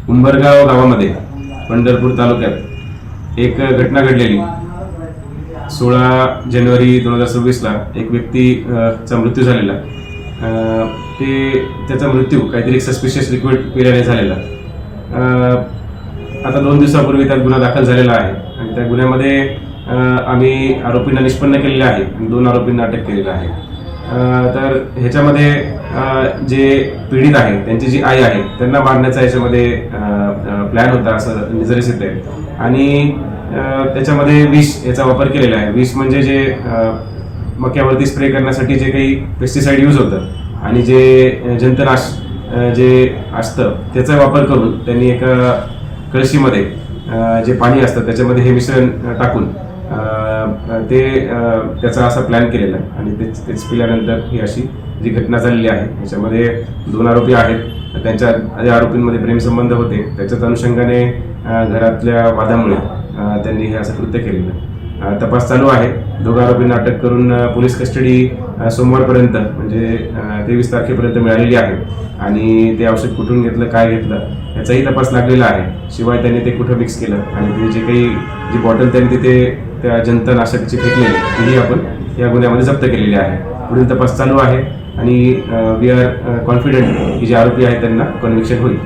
उंबरगाव गावामध्ये पंढरपूर तालुक्यात एक घटना घडलेली 16 जानेवारी 2026ला एक व्यक्तीचा मृत्यू झालेला. त्याचा मृत्यू काहीतरी सस्पिशियस लिक्विड पिल्याने झालेला. आता 2 दिवसापूर्वी त्यात गुन्हा दाखल झालेला आहे आणि त्या गुन्ह्यामध्ये आम्ही आरोपींना निष्पन्न केलेले आहे आणि 2 आरोपींना अटक केलेलं आहे. तर ह्याच्यामध्ये जे पीडित आहे त्यांची जी आई आहे त्यांना मारण्याचा याच्यामध्ये प्लॅन होता असं निदर्शस येत आहे आणि त्याच्यामध्ये विष याचा वापर केलेला आहे. विष म्हणजे जे मक्यावरती स्प्रे करण्यासाठी जे काही पेस्टिसाइड यूज होतं आणि जे जंतनाश जे असतं त्याचा वापर करून त्यांनी एका कळशीमध्ये जे पाणी असतं त्याच्यामध्ये हे मिश्रण टाकून त्याचा असा प्लॅन केलेला आहे आणि तेच पिल्यानंतर ही अशी जी घटना झालेली आहे. याच्यामध्ये 2 आरोपी आहेत. त्यांच्या आरोपींमध्ये प्रेमसंबंध होते. त्याच्याच अनुषंगाने घरातल्या वादामुळे त्यांनी हे असं कृत्य केलेलं. तपास चालू आहे. 2 आरोपींना अटक करून पोलीस कस्टडी सोमवारपर्यंत म्हणजे 23 तारखेपर्यंत मिळालेली आहे आणि ते औषध कुठून घेतलं काय घेतलं याचाही तपास लागलेला आहे. शिवाय त्यांनी ते कुठं मिक्स केलं आणि ते जे काही जी बॉटल त्यांनी तिथे त्या जंतनाशकाची फेकलेली तीही आपण या गुन्ह्यामध्ये जप्त केलेली आहे. पुढील तपास चालू आहे आणि वी आर कॉन्फिडंट की जे आरोपी आहेत त्यांना कन्व्हिक्शन होईल.